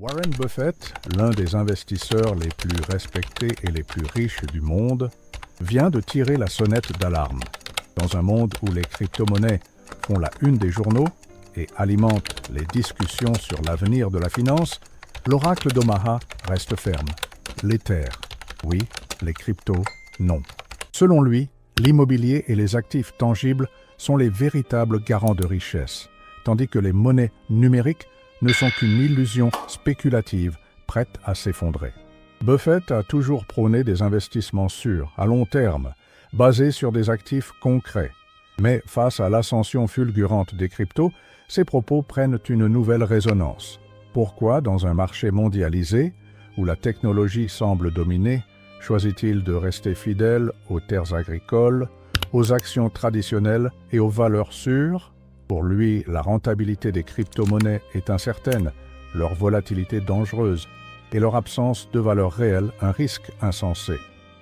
Warren Buffett, l'un des investisseurs les plus respectés et les plus riches du monde, vient de tirer la sonnette d'alarme. Dans un monde où les crypto-monnaies font la une des journaux et alimentent les discussions sur l'avenir de la finance, l'oracle d'Omaha reste ferme. L'Ether, oui, les cryptos, non. Selon lui, l'immobilier et les actifs tangibles sont les véritables garants de richesse, tandis que les monnaies numériques ne sont qu'une illusion spéculative prête à s'effondrer. Buffett a toujours prôné des investissements sûrs, à long terme, basés sur des actifs concrets. Mais face à l'ascension fulgurante des cryptos, ses propos prennent une nouvelle résonance. Pourquoi, dans un marché mondialisé, où la technologie semble dominer, choisit-il de rester fidèle aux terres agricoles, aux actions traditionnelles et aux valeurs sûres? Pour lui, la rentabilité des crypto-monnaies est incertaine, leur volatilité dangereuse et leur absence de valeur réelle un risque insensé.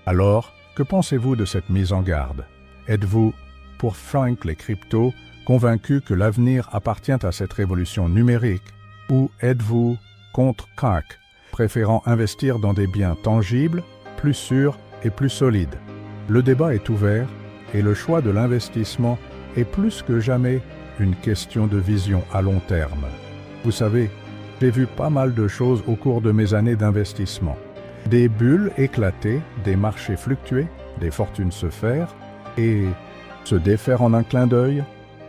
Alors, que pensez-vous de cette mise en garde? Êtes-vous pour Frank les cryptos, convaincu que l'avenir appartient à cette révolution numérique? Ou êtes-vous contre Clark, préférant investir dans des biens tangibles, plus sûrs et plus solides? Le débat est ouvert et le choix de l'investissement est plus que jamais une question de vision à long terme. Vous savez, j'ai vu pas mal de choses au cours de mes années d'investissement. Des bulles éclater, des marchés fluctuer, des fortunes se faire et se défaire en un clin d'œil.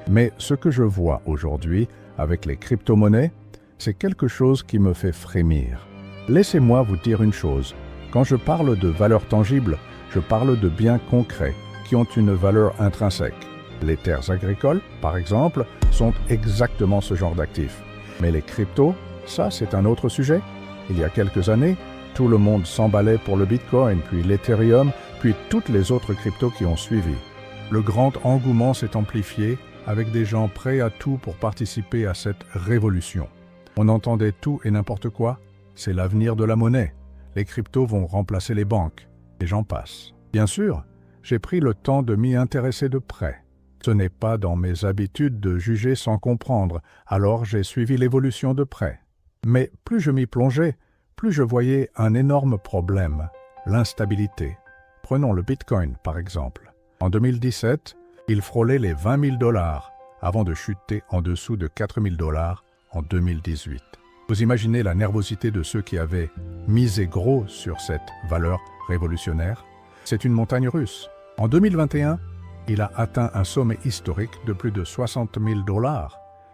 Mais ce que je vois aujourd'hui avec les crypto-monnaies, c'est quelque chose qui me fait frémir. Laissez-moi vous dire une chose. Quand je parle de valeurs tangibles, je parle de biens concrets qui ont une valeur intrinsèque. Les terres agricoles, par exemple, sont exactement ce genre d'actifs. Mais les cryptos, ça c'est un autre sujet. Il y a quelques années, tout le monde s'emballait pour le Bitcoin, puis l'Ethereum, puis toutes les autres cryptos qui ont suivi. Le grand engouement s'est amplifié avec des gens prêts à tout pour participer à cette révolution. On entendait tout et n'importe quoi. C'est l'avenir de la monnaie. Les cryptos vont remplacer les banques. Et j'en passe. Bien sûr, j'ai pris le temps de m'y intéresser de près. Ce n'est pas dans mes habitudes de juger sans comprendre, alors j'ai suivi l'évolution de près. Mais plus je m'y plongeais, plus je voyais un énorme problème, l'instabilité. Prenons le Bitcoin par exemple. En 2017, il frôlait les 20 000 $ avant de chuter en dessous de 4 000 $ en 2018. Vous imaginez la nervosité de ceux qui avaient misé gros sur cette valeur révolutionnaire? C'est une montagne russe. En 2021, il a atteint un sommet historique de plus de 60 000 $.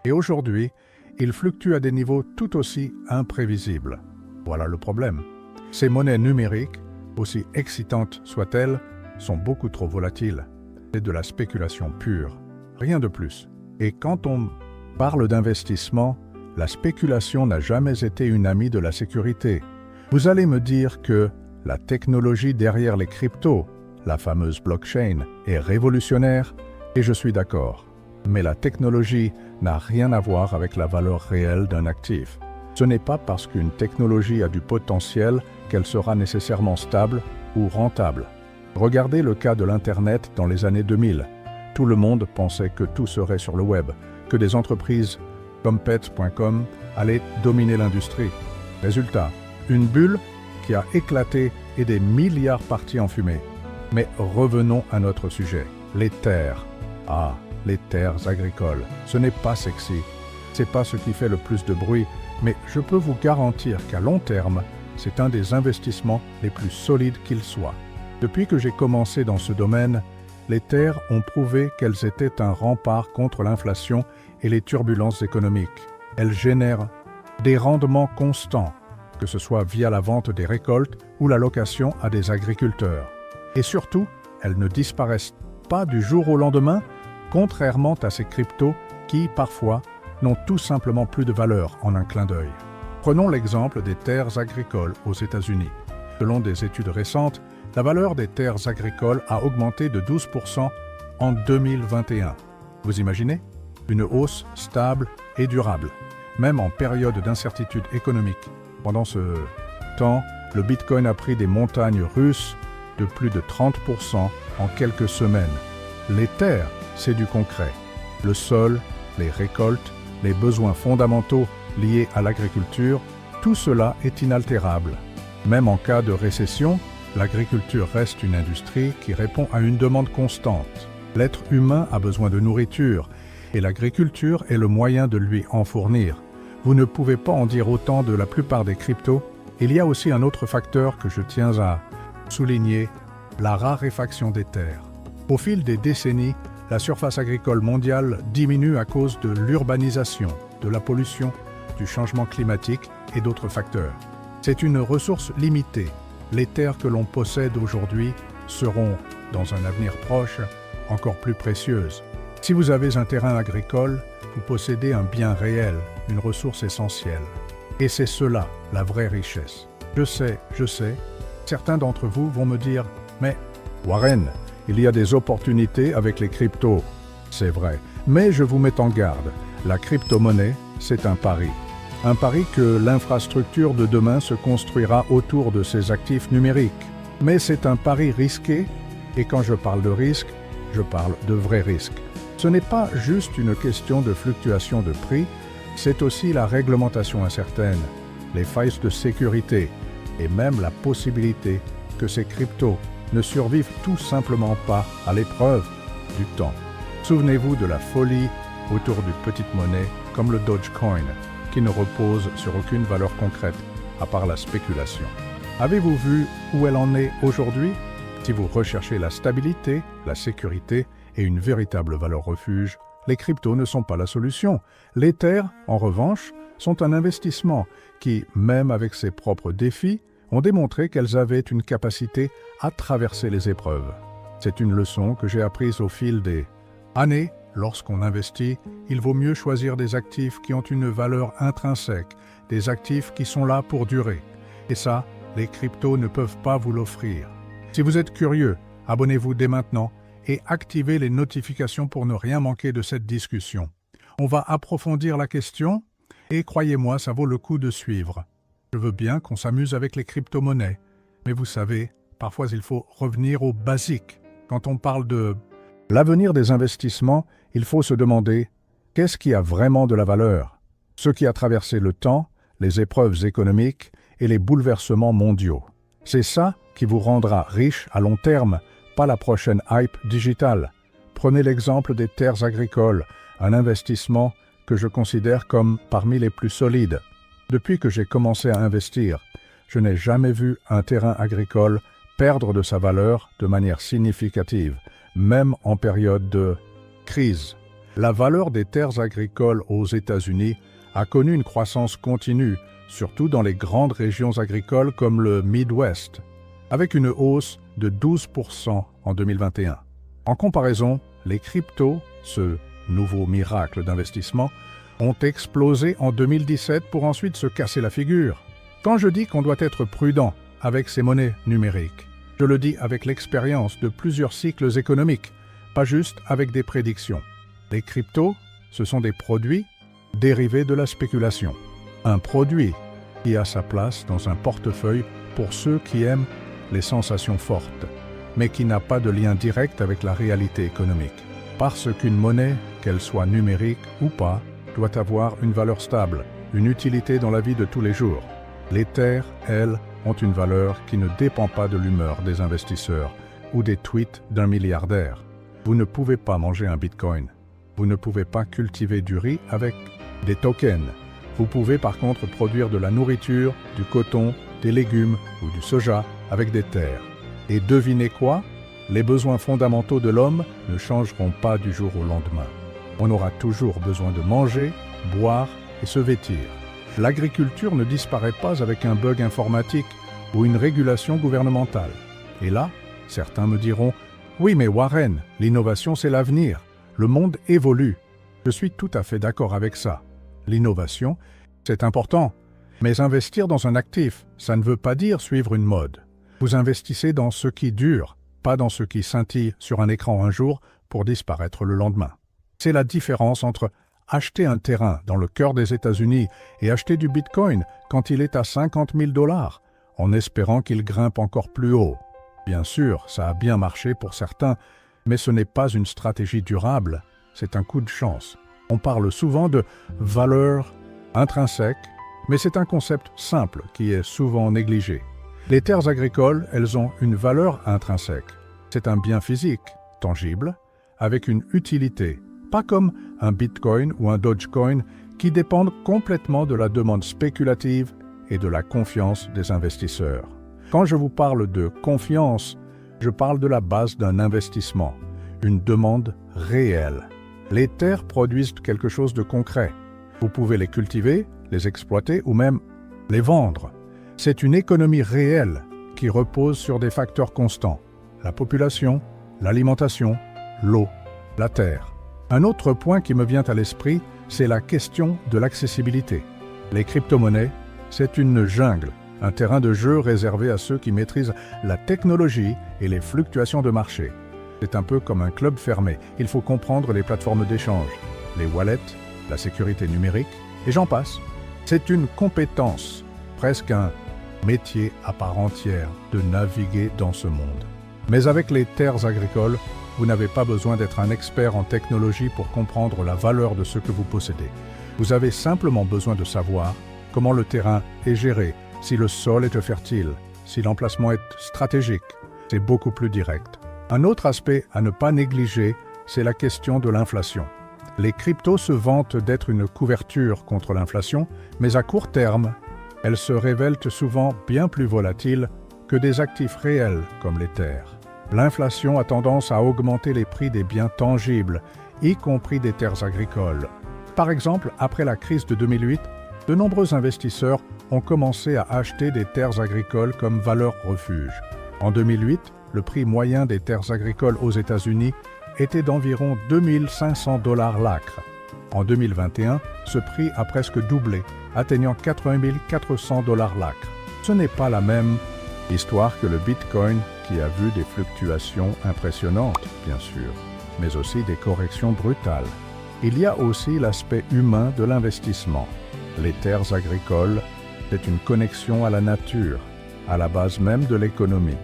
Et aujourd'hui, il fluctue à des niveaux tout aussi imprévisibles. Voilà le problème. Ces monnaies numériques, aussi excitantes soient-elles, sont beaucoup trop volatiles. C'est de la spéculation pure, rien de plus. Et quand on parle d'investissement, la spéculation n'a jamais été une amie de la sécurité. Vous allez me dire que la technologie derrière les cryptos, la fameuse blockchain, est révolutionnaire, et je suis d'accord. Mais la technologie n'a rien à voir avec la valeur réelle d'un actif. Ce n'est pas parce qu'une technologie a du potentiel qu'elle sera nécessairement stable ou rentable. Regardez le cas de l'Internet dans les années 2000. Tout le monde pensait que tout serait sur le web, que des entreprises comme Pets.com allaient dominer l'industrie. Résultat, une bulle qui a éclaté et des milliards partis en fumée. Mais revenons à notre sujet, les terres. Ah, les terres agricoles, ce n'est pas sexy. C'est pas ce qui fait le plus de bruit, mais je peux vous garantir qu'à long terme, c'est un des investissements les plus solides qu'il soit. Depuis que j'ai commencé dans ce domaine, les terres ont prouvé qu'elles étaient un rempart contre l'inflation et les turbulences économiques. Elles génèrent des rendements constants, que ce soit via la vente des récoltes ou la location à des agriculteurs. Et surtout, elles ne disparaissent pas du jour au lendemain, contrairement à ces cryptos qui, parfois, n'ont tout simplement plus de valeur en un clin d'œil. Prenons l'exemple des terres agricoles aux États-Unis. Selon des études récentes, la valeur des terres agricoles a augmenté de 12% en 2021. Vous imaginez? Une hausse stable et durable, même en période d'incertitude économique. Pendant ce temps, le Bitcoin a pris des montagnes russes de plus de 30% en quelques semaines. Les terres, c'est du concret. Le sol, les récoltes, les besoins fondamentaux liés à l'agriculture, Tout cela est inaltérable. Même en cas de récession, l'agriculture reste une industrie qui répond à une demande constante. L'être humain a besoin de nourriture et l'agriculture est le moyen de lui en fournir. Vous ne pouvez pas en dire autant de la plupart des cryptos. Il y a aussi un autre facteur que je tiens à souligner, la raréfaction des terres. Au fil des décennies, la surface agricole mondiale diminue à cause de l'urbanisation, de la pollution, du changement climatique et d'autres facteurs. C'est une ressource limitée. Les terres que l'on possède aujourd'hui seront, dans un avenir proche, encore plus précieuses. Si vous avez un terrain agricole, vous possédez un bien réel, une ressource essentielle. Et c'est cela, la vraie richesse. Je sais, certains d'entre vous vont me dire « Mais, Warren, il y a des opportunités avec les cryptos. » C'est vrai, mais je vous mets en garde. La crypto-monnaie, c'est un pari. Un pari que l'infrastructure de demain se construira autour de ces actifs numériques. Mais c'est un pari risqué, et quand je parle de risque, je parle de vrais risques. Ce n'est pas juste une question de fluctuation de prix, c'est aussi la réglementation incertaine, les failles de sécurité et même la possibilité que ces cryptos ne survivent tout simplement pas à l'épreuve du temps. Souvenez-vous de la folie autour d'une petite monnaie comme le Dogecoin, qui ne repose sur aucune valeur concrète à part la spéculation. Avez-vous vu où elle en est aujourd'hui? Si vous recherchez la stabilité, la sécurité et une véritable valeur refuge, les cryptos ne sont pas la solution. Les terres, en revanche, sont un investissement qui, même avec ses propres défis, ont démontré qu'elles avaient une capacité à traverser les épreuves. C'est une leçon que j'ai apprise au fil des années. Lorsqu'on investit, il vaut mieux choisir des actifs qui ont une valeur intrinsèque, des actifs qui sont là pour durer. Et ça, les cryptos ne peuvent pas vous l'offrir. Si vous êtes curieux, abonnez-vous dès maintenant et activez les notifications pour ne rien manquer de cette discussion. On va approfondir la question et croyez-moi, ça vaut le coup de suivre. Je veux bien qu'on s'amuse avec les crypto-monnaies, mais vous savez, parfois il faut revenir au basique. Quand on parle de l'avenir des investissements, il faut se demander qu'est-ce qui a vraiment de la valeur? Ce qui a traversé le temps, les épreuves économiques et les bouleversements mondiaux. C'est ça qui vous rendra riche à long terme, pas la prochaine hype digitale. Prenez l'exemple des terres agricoles, un investissement que je considère comme parmi les plus solides. Depuis que j'ai commencé à investir, je n'ai jamais vu un terrain agricole perdre de sa valeur de manière significative, même en période de crise. La valeur des terres agricoles aux États-Unis a connu une croissance continue, surtout dans les grandes régions agricoles comme le Midwest, avec une hausse de 12% en 2021. En comparaison, les cryptos, ce nouveau miracle d'investissement, ont explosé en 2017 pour ensuite se casser la figure. Quand je dis qu'on doit être prudent avec ces monnaies numériques, je le dis avec l'expérience de plusieurs cycles économiques, pas juste avec des prédictions. Les cryptos, ce sont des produits dérivés de la spéculation. Un produit qui a sa place dans un portefeuille pour ceux qui aiment les sensations fortes, mais qui n'a pas de lien direct avec la réalité économique. Parce qu'une monnaie, qu'elle soit numérique ou pas, doit avoir une valeur stable, une utilité dans la vie de tous les jours. Les terres, elles, ont une valeur qui ne dépend pas de l'humeur des investisseurs ou des tweets d'un milliardaire. Vous ne pouvez pas manger un bitcoin. Vous ne pouvez pas cultiver du riz avec des tokens. Vous pouvez par contre produire de la nourriture, du coton, des légumes ou du soja avec des terres. Et devinez quoi? Les besoins fondamentaux de l'homme ne changeront pas du jour au lendemain. On aura toujours besoin de manger, boire et se vêtir. L'agriculture ne disparaît pas avec un bug informatique ou une régulation gouvernementale. Et là, certains me diront « Oui, mais Warren, l'innovation c'est l'avenir. Le monde évolue. » Je suis tout à fait d'accord avec ça. L'innovation, c'est important. Mais investir dans un actif, ça ne veut pas dire suivre une mode. Vous investissez dans ce qui dure, pas dans ce qui scintille sur un écran un jour pour disparaître le lendemain. C'est la différence entre acheter un terrain dans le cœur des États-Unis et acheter du Bitcoin quand il est à 50 000 $, en espérant qu'il grimpe encore plus haut. Bien sûr, ça a bien marché pour certains, mais ce n'est pas une stratégie durable, c'est un coup de chance. On parle souvent de valeur intrinsèque Mais c'est un concept simple qui est souvent négligé. Les terres agricoles, elles ont une valeur intrinsèque. C'est un bien physique, tangible, avec une utilité, pas comme un Bitcoin ou un Dogecoin qui dépendent complètement de la demande spéculative et de la confiance des investisseurs. Quand je vous parle de confiance, je parle de la base d'un investissement, une demande réelle. Les terres produisent quelque chose de concret. Vous pouvez les cultiver, les exploiter ou même les vendre. C'est une économie réelle qui repose sur des facteurs constants. La population, l'alimentation, l'eau, la terre. Un autre point qui me vient à l'esprit, c'est la question de l'accessibilité. Les crypto-monnaies, c'est une jungle, un terrain de jeu réservé à ceux qui maîtrisent la technologie et les fluctuations de marché. C'est un peu comme un club fermé. Il faut comprendre les plateformes d'échange, les wallets, la sécurité numérique, et j'en passe. C'est une compétence, presque un métier à part entière de naviguer dans ce monde. Mais avec les terres agricoles, vous n'avez pas besoin d'être un expert en technologie pour comprendre la valeur de ce que vous possédez. Vous avez simplement besoin de savoir comment le terrain est géré, si le sol est fertile, si l'emplacement est stratégique. C'est beaucoup plus direct. Un autre aspect à ne pas négliger, c'est la question de l'inflation. Les cryptos se vantent d'être une couverture contre l'inflation, mais à court terme, elles se révèlent souvent bien plus volatiles que des actifs réels comme les terres. L'inflation a tendance à augmenter les prix des biens tangibles, y compris des terres agricoles. Par exemple, après la crise de 2008, de nombreux investisseurs ont commencé à acheter des terres agricoles comme valeur refuge. En 2008, le prix moyen des terres agricoles aux États-Unis était d'environ 2500 $ l'acre. En 2021, ce prix a presque doublé, atteignant 80 400 $ l'acre. Ce n'est pas la même histoire que le Bitcoin qui a vu des fluctuations impressionnantes, bien sûr, mais aussi des corrections brutales. Il y a aussi l'aspect humain de l'investissement. Les terres agricoles, c'est une connexion à la nature, à la base même de l'économie.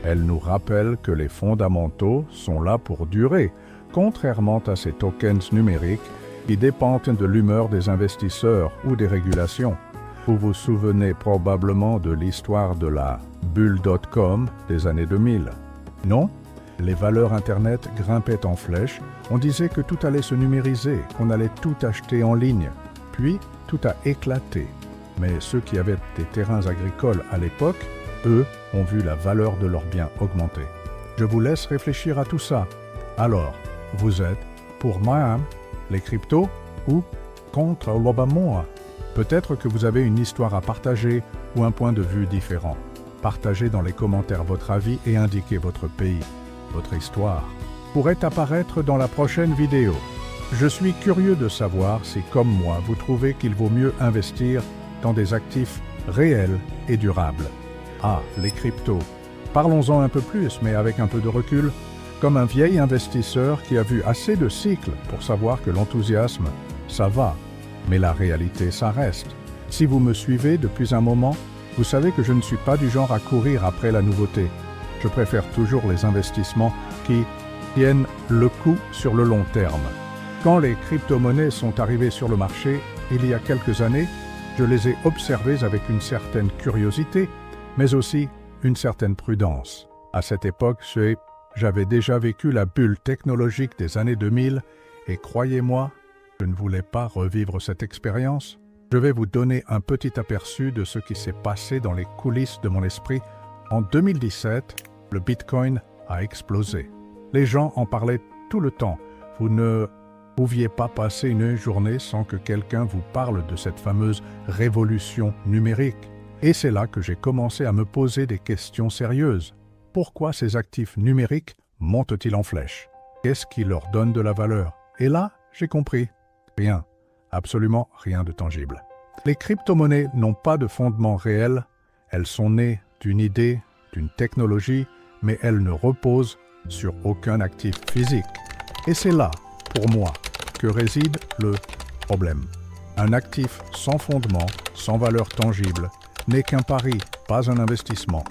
Elles nous rappellent que les fondamentaux sont là pour durer, contrairement à ces tokens numériques qui dépendent de l'humeur des investisseurs ou des régulations. Vous vous souvenez probablement de l'histoire de la bulle.com des années 2000. Non? Les valeurs Internet grimpaient en flèche, on disait que tout allait se numériser, qu'on allait tout acheter en ligne. Puis, tout a éclaté. Mais ceux qui avaient des terrains agricoles à l'époque, eux, ont vu la valeur de leurs biens augmenter. Je vous laisse réfléchir à tout ça. Alors, vous êtes pour Miam, les cryptos, ou contre l'Obama? Peut-être que vous avez une histoire à partager ou un point de vue différent. Partagez dans les commentaires votre avis et indiquez votre pays, votre histoire. Pourrait apparaître dans la prochaine vidéo. Je suis curieux de savoir si, comme moi, vous trouvez qu'il vaut mieux investir dans des actifs réels et durables. Ah, les cryptos. Parlons-en un peu plus, mais avec un peu de recul, comme un vieil investisseur qui a vu assez de cycles pour savoir que l'enthousiasme, ça va, mais la réalité, ça reste. Si vous me suivez depuis un moment, vous savez que je ne suis pas du genre à courir après la nouveauté. Je préfère toujours les investissements qui tiennent le coup sur le long terme. Quand les crypto-monnaies sont arrivées sur le marché, il y a quelques années, je les ai observées avec une certaine curiosité, mais aussi une certaine prudence. À cette époque, j'avais déjà vécu la bulle technologique des années 2000 et croyez-moi, je ne voulais pas revivre cette expérience. Je vais vous donner un petit aperçu de ce qui s'est passé dans les coulisses de mon esprit. En 2017, le Bitcoin a explosé. Les gens en parlaient tout le temps. Vous ne pouviez pas passer une journée sans que quelqu'un vous parle de cette fameuse révolution numérique. Et c'est là que j'ai commencé à me poser des questions sérieuses. Pourquoi ces actifs numériques montent-ils en flèche? Qu'est-ce qui leur donne de la valeur? Et là, j'ai compris. Rien. Absolument rien de tangible. Les crypto-monnaies n'ont pas de fondement réel. Elles sont nées d'une idée, d'une technologie, mais elles ne reposent sur aucun actif physique. Et c'est là, pour moi, que réside le problème. Un actif sans fondement, sans valeur tangible, n'est qu'un pari, pas un investissement.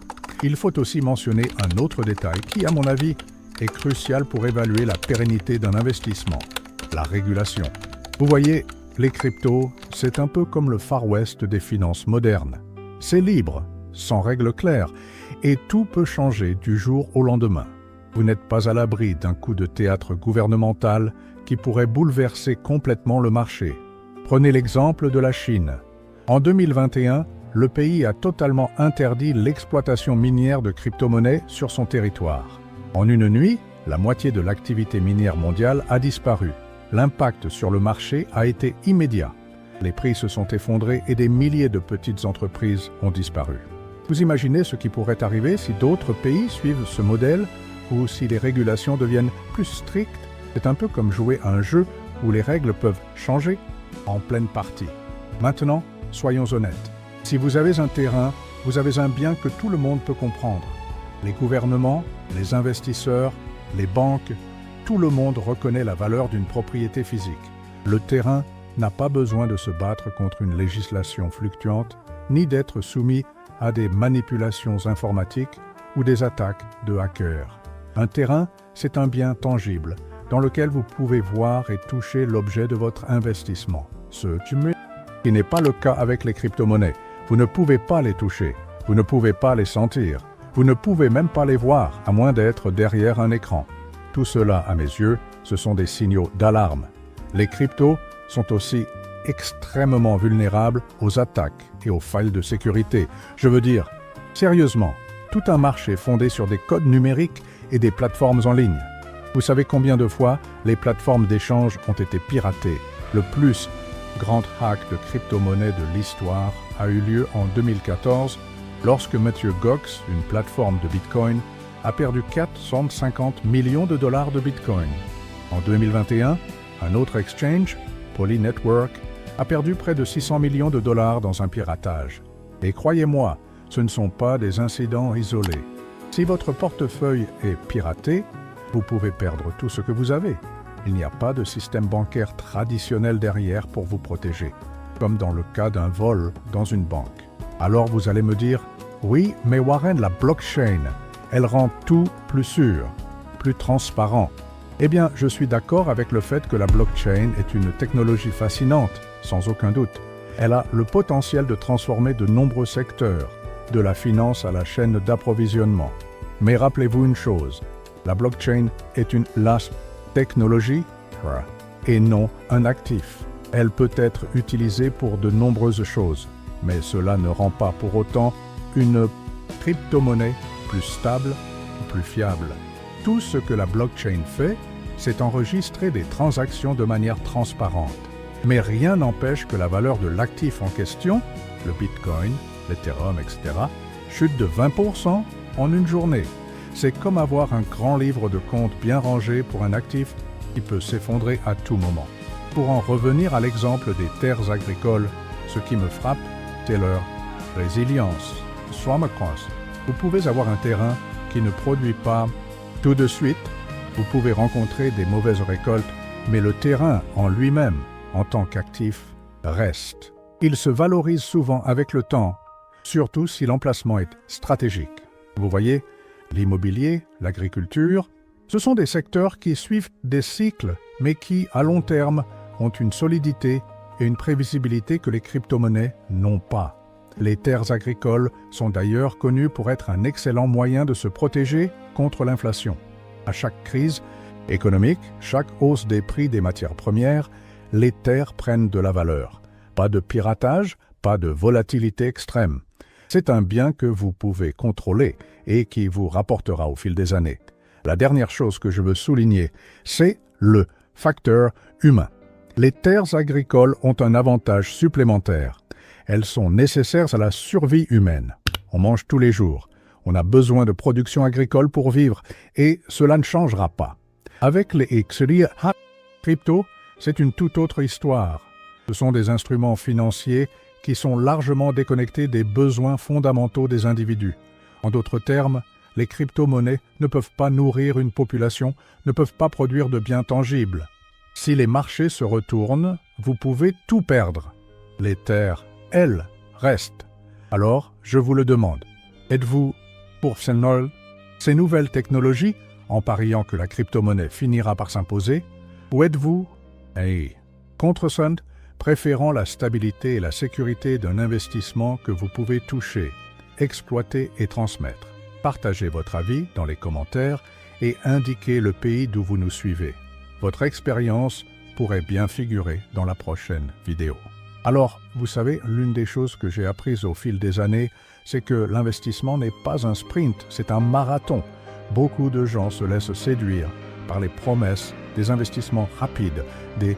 Il faut aussi mentionner un autre détail qui, à mon avis, est crucial pour évaluer la pérennité d'un investissement, la régulation. Vous voyez, les cryptos, c'est un peu comme le Far West des finances modernes. C'est libre, sans règles claires, et tout peut changer du jour au lendemain. Vous n'êtes pas à l'abri d'un coup de théâtre gouvernemental qui pourrait bouleverser complètement le marché. Prenez l'exemple de la Chine. En 2021, le pays a totalement interdit l'exploitation minière de crypto-monnaies sur son territoire. En une nuit, la moitié de l'activité minière mondiale a disparu. L'impact sur le marché a été immédiat. Les prix se sont effondrés et des milliers de petites entreprises ont disparu. Vous imaginez ce qui pourrait arriver si d'autres pays suivent ce modèle ou si les régulations deviennent plus strictes? C'est un peu comme jouer à un jeu où les règles peuvent changer en pleine partie. Maintenant, soyons honnêtes. Si vous avez un terrain, vous avez un bien que tout le monde peut comprendre. Les gouvernements, les investisseurs, les banques, tout le monde reconnaît la valeur d'une propriété physique. Le terrain n'a pas besoin de se battre contre une législation fluctuante, ni d'être soumis à des manipulations informatiques ou des attaques de hackers. Un terrain, c'est un bien tangible, dans lequel vous pouvez voir et toucher l'objet de votre investissement. Ce qui n'est pas le cas avec les crypto-monnaies. Vous ne pouvez pas les toucher, vous ne pouvez pas les sentir, vous ne pouvez même pas les voir, à moins d'être derrière un écran. Tout cela, à mes yeux, ce sont des signaux d'alarme. Les cryptos sont aussi extrêmement vulnérables aux attaques et aux failles de sécurité. Je veux dire, sérieusement, tout un marché fondé sur des codes numériques et des plateformes en ligne. Vous savez combien de fois les plateformes d'échange ont été piratées? Le plus grand hack de crypto-monnaie de l'histoire a eu lieu en 2014 lorsque Mt. Gox, une plateforme de Bitcoin, a perdu 450 millions de dollars de Bitcoin. En 2021, un autre exchange, Poly Network, a perdu près de 600 millions de dollars dans un piratage. Et croyez-moi, ce ne sont pas des incidents isolés. Si votre portefeuille est piraté, vous pouvez perdre tout ce que vous avez. Il n'y a pas de système bancaire traditionnel derrière pour vous protéger, comme dans le cas d'un vol dans une banque. Alors vous allez me dire, oui, mais Warren, la blockchain, elle rend tout plus sûr, plus transparent. Eh bien, je suis d'accord avec le fait que la blockchain est une technologie fascinante, sans aucun doute. Elle a le potentiel de transformer de nombreux secteurs, de la finance à la chaîne d'approvisionnement. Mais rappelez-vous une chose, la blockchain est une technologie et non un actif. Elle peut être utilisée pour de nombreuses choses, mais cela ne rend pas pour autant une crypto-monnaie plus stable ou plus fiable. Tout ce que la blockchain fait, c'est enregistrer des transactions de manière transparente. Mais rien n'empêche que la valeur de l'actif en question, le Bitcoin, l'Ethereum, etc., chute de 20% en une journée. C'est comme avoir un grand livre de compte bien rangé pour un actif qui peut s'effondrer à tout moment. Pour en revenir à l'exemple des terres agricoles, ce qui me frappe, c'est leur résilience. Vous pouvez avoir un terrain qui ne produit pas tout de suite. Vous pouvez rencontrer des mauvaises récoltes, mais le terrain en lui-même, en tant qu'actif, reste. Il se valorise souvent avec le temps, surtout si l'emplacement est stratégique. Vous voyez, l'immobilier, l'agriculture, ce sont des secteurs qui suivent des cycles, mais qui, à long terme, ont une solidité et une prévisibilité que les crypto-monnaies n'ont pas. Les terres agricoles sont d'ailleurs connues pour être un excellent moyen de se protéger contre l'inflation. À chaque crise économique, chaque hausse des prix des matières premières, les terres prennent de la valeur. Pas de piratage, pas de volatilité extrême. C'est un bien que vous pouvez contrôler et qui vous rapportera au fil des années. La dernière chose que je veux souligner, c'est le facteur humain. Les terres agricoles ont un avantage supplémentaire. Elles sont nécessaires à la survie humaine. On mange tous les jours. On a besoin de production agricole pour vivre et cela ne changera pas. Avec les crypto, c'est une toute autre histoire. Ce sont des instruments financiers qui sont largement déconnectés des besoins fondamentaux des individus. En d'autres termes, les crypto-monnaies ne peuvent pas nourrir une population, ne peuvent pas produire de biens tangibles. Si les marchés se retournent, vous pouvez tout perdre. Les terres, elles, restent. Alors, je vous le demande, êtes-vous pour ces nouvelles technologies, en pariant que la crypto-monnaie finira par s'imposer, ou êtes-vous contre préférant la stabilité et la sécurité d'un investissement que vous pouvez toucher, exploiter et transmettre. Partagez votre avis dans les commentaires et indiquez le pays d'où vous nous suivez. Votre expérience pourrait bien figurer dans la prochaine vidéo. Alors, vous savez, l'une des choses que j'ai apprises au fil des années, c'est que l'investissement n'est pas un sprint, c'est un marathon. Beaucoup de gens se laissent séduire par les promesses des investissements rapides, des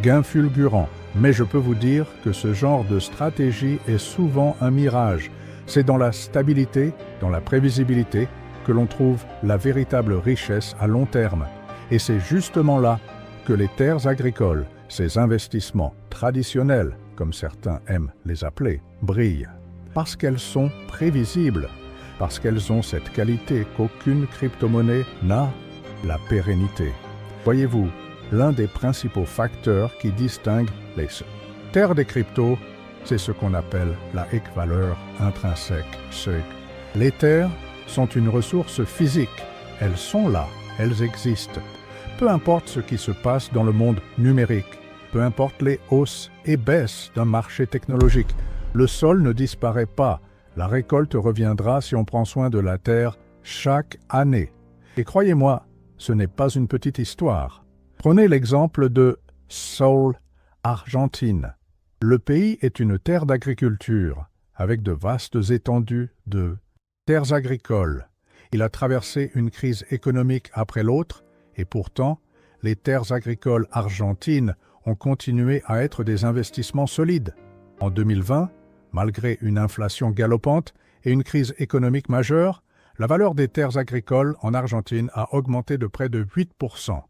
gains fulgurants. Mais je peux vous dire que ce genre de stratégie est souvent un mirage. C'est dans la stabilité, dans la prévisibilité, que l'on trouve la véritable richesse à long terme. Et c'est justement là que les terres agricoles, ces investissements traditionnels, comme certains aiment les appeler, brillent. Parce qu'elles sont prévisibles, parce qu'elles ont cette qualité qu'aucune crypto-monnaie n'a, la pérennité. Voyez-vous, l'un des principaux facteurs qui distinguent les terres des cryptos, c'est ce qu'on appelle la valeur intrinsèque, SEC. Les terres sont une ressource physique. Elles sont là, elles existent. Peu importe ce qui se passe dans le monde numérique, peu importe les hausses et baisses d'un marché technologique, le sol ne disparaît pas. La récolte reviendra si on prend soin de la terre chaque année. Et croyez-moi, ce n'est pas une petite histoire. Prenez l'exemple de Seoul, Argentine. Le pays est une terre d'agriculture, avec de vastes étendues de terres agricoles. Il a traversé une crise économique après l'autre, et pourtant, les terres agricoles argentines ont continué à être des investissements solides. En 2020, malgré une inflation galopante et une crise économique majeure, la valeur des terres agricoles en Argentine a augmenté de près de 8%.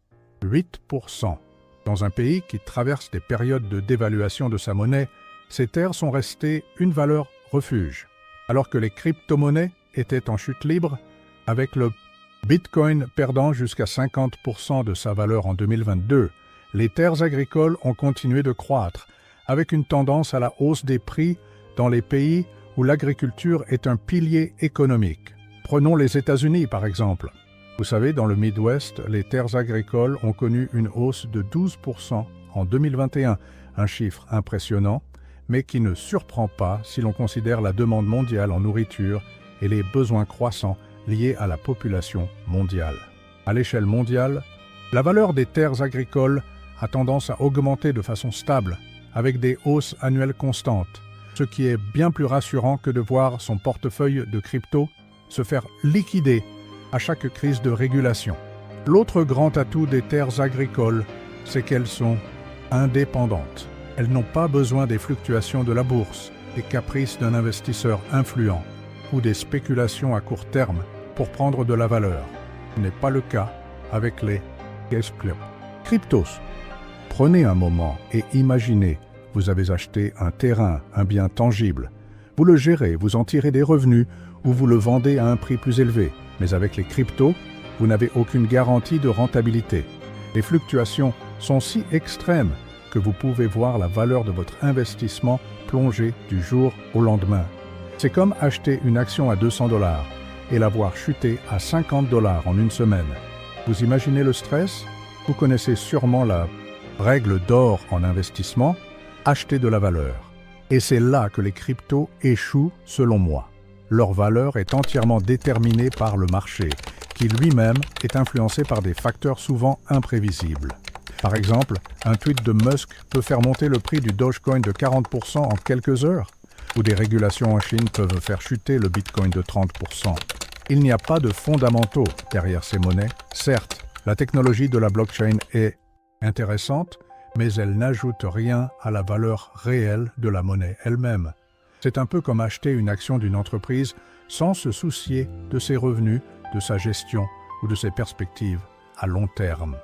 8%. Dans un pays qui traverse des périodes de dévaluation de sa monnaie, ces terres sont restées une valeur refuge. Alors que les crypto-monnaies étaient en chute libre, avec le Bitcoin perdant jusqu'à 50% de sa valeur en 2022, les terres agricoles ont continué de croître, avec une tendance à la hausse des prix dans les pays où l'agriculture est un pilier économique. Prenons les États-Unis par exemple. Vous savez, dans le Midwest, les terres agricoles ont connu une hausse de 12% en 2021, un chiffre impressionnant, mais qui ne surprend pas si l'on considère la demande mondiale en nourriture et les besoins croissants liés à la population mondiale. À l'échelle mondiale, la valeur des terres agricoles a tendance à augmenter de façon stable, avec des hausses annuelles constantes, ce qui est bien plus rassurant que de voir son portefeuille de crypto se faire liquider à chaque crise de régulation. L'autre grand atout des terres agricoles, c'est qu'elles sont indépendantes. Elles n'ont pas besoin des fluctuations de la bourse, des caprices d'un investisseur influent ou des spéculations à court terme pour prendre de la valeur. Ce n'est pas le cas avec les cryptos. Prenez un moment et imaginez, vous avez acheté un terrain, un bien tangible. Vous le gérez, vous en tirez des revenus ou vous le vendez à un prix plus élevé. Mais avec les cryptos, vous n'avez aucune garantie de rentabilité. Les fluctuations sont si extrêmes que vous pouvez voir la valeur de votre investissement plonger du jour au lendemain. C'est comme acheter une action à 200 $ et la voir chuter à 50 $ en une semaine. Vous imaginez le stress? Vous connaissez sûrement la règle d'or en investissement, acheter de la valeur. Et c'est là que les cryptos échouent selon moi. Leur valeur est entièrement déterminée par le marché, qui lui-même est influencé par des facteurs souvent imprévisibles. Par exemple, un tweet de Musk peut faire monter le prix du Dogecoin de 40% en quelques heures, ou des régulations en Chine peuvent faire chuter le Bitcoin de 30%. Il n'y a pas de fondamentaux derrière ces monnaies. Certes, la technologie de la blockchain est intéressante, mais elle n'ajoute rien à la valeur réelle de la monnaie elle-même. C'est un peu comme acheter une action d'une entreprise sans se soucier de ses revenus, de sa gestion ou de ses perspectives à long terme.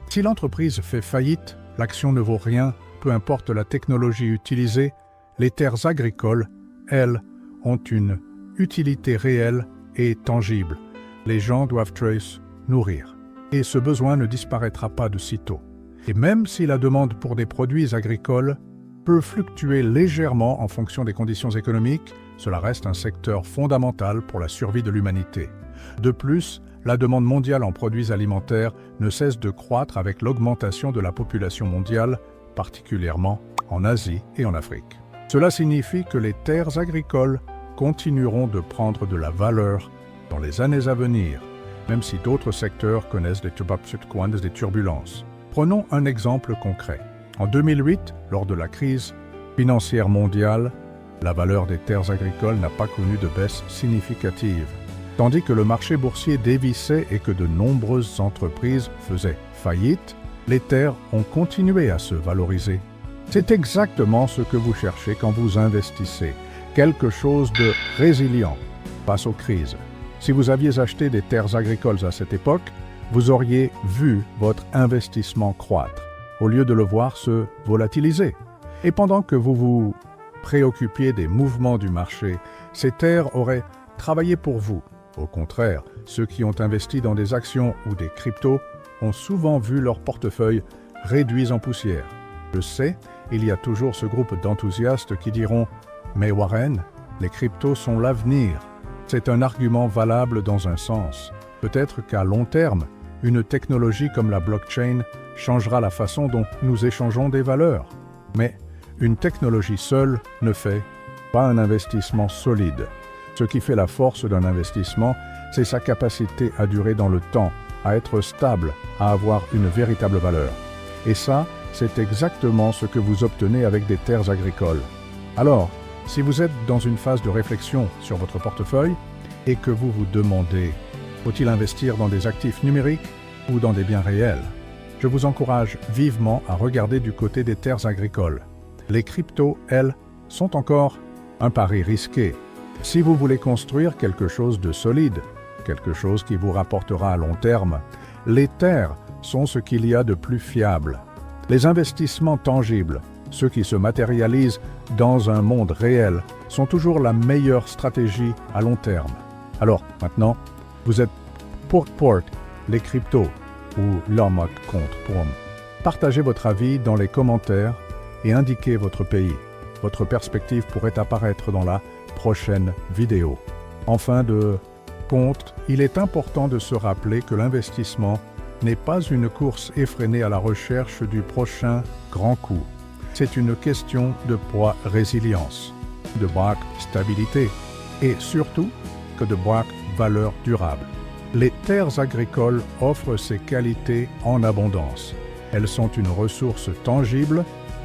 Si l'entreprise fait faillite, l'action ne vaut rien, peu importe la technologie utilisée. Les terres agricoles, elles, ont une utilité réelle et tangible. Les gens doivent se nourrir. Et ce besoin ne disparaîtra pas de sitôt. Et même si la demande pour des produits agricoles peut fluctuer légèrement en fonction des conditions économiques, cela reste un secteur fondamental pour la survie de l'humanité. De plus, la demande mondiale en produits alimentaires ne cesse de croître avec l'augmentation de la population mondiale, particulièrement en Asie et en Afrique. Cela signifie que les terres agricoles continueront de prendre de la valeur dans les années à venir, même si d'autres secteurs connaissent des turbulences. Prenons un exemple concret. En 2008, lors de la crise financière mondiale, la valeur des terres agricoles n'a pas connu de baisse significative, tandis que le marché boursier dévissait et que de nombreuses entreprises faisaient faillite, les terres ont continué à se valoriser. C'est exactement ce que vous cherchez quand vous investissez, quelque chose de résilient face aux crises. Si vous aviez acheté des terres agricoles à cette époque, vous auriez vu votre investissement croître, au lieu de le voir se volatiliser. Et pendant que vous vous préoccupiez des mouvements du marché, ces terres auraient travaillé pour vous. Au contraire, ceux qui ont investi dans des actions ou des cryptos ont souvent vu leur portefeuille réduit en poussière. Je sais, il y a toujours ce groupe d'enthousiastes qui diront « Mais Warren, les cryptos sont l'avenir ». C'est un argument valable dans un sens. Peut-être qu'à long terme, une technologie comme la blockchain changera la façon dont nous échangeons des valeurs. Mais une technologie seule ne fait pas un investissement solide. Ce qui fait la force d'un investissement, c'est sa capacité à durer dans le temps, à être stable, à avoir une véritable valeur. Et ça, c'est exactement ce que vous obtenez avec des terres agricoles. Alors, si vous êtes dans une phase de réflexion sur votre portefeuille et que vous vous demandez « Faut-il investir dans des actifs numériques ou dans des biens réels ?» Je vous encourage vivement à regarder du côté des terres agricoles. Les cryptos, elles, sont encore un pari risqué. Si vous voulez construire quelque chose de solide, quelque chose qui vous rapportera à long terme, les terres sont ce qu'il y a de plus fiable. Les investissements tangibles, ceux qui se matérialisent dans un monde réel, sont toujours la meilleure stratégie à long terme. Alors, maintenant, vous êtes pour les cryptos ou leur mode contre. Partagez votre avis dans les commentaires et indiquez votre pays. Votre perspective pourrait apparaître dans la prochaine vidéo. En fin de compte, il est important de se rappeler que l'investissement n'est pas une course effrénée à la recherche du prochain grand coup. C'est une question de résilience, de stabilité et surtout que de valeur durable. Les terres agricoles offrent ces qualités en abondance. Elles sont une ressource tangible,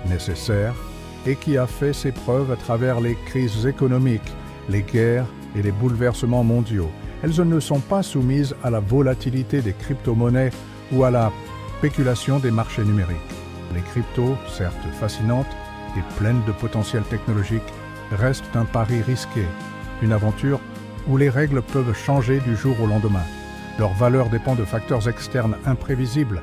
nécessaire, et qui a fait ses preuves à travers les crises économiques, les guerres et les bouleversements mondiaux. Elles ne sont pas soumises à la volatilité des crypto-monnaies ou à la spéculation des marchés numériques. Les cryptos, certes fascinantes et pleines de potentiel technologique, restent un pari risqué, une aventure où les règles peuvent changer du jour au lendemain. Leur valeur dépend de facteurs externes imprévisibles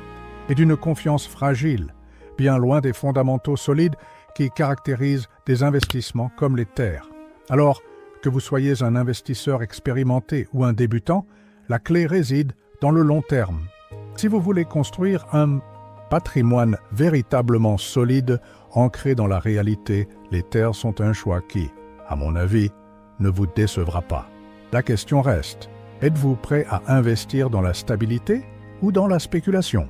et d'une confiance fragile, bien loin des fondamentaux solides qui caractérisent des investissements comme les terres. Alors, que vous soyez un investisseur expérimenté ou un débutant, la clé réside dans le long terme. Si vous voulez construire un patrimoine véritablement solide, ancré dans la réalité, les terres sont un choix qui, à mon avis, ne vous décevra pas. La question reste, êtes-vous prêt à investir dans la stabilité ou dans la spéculation ?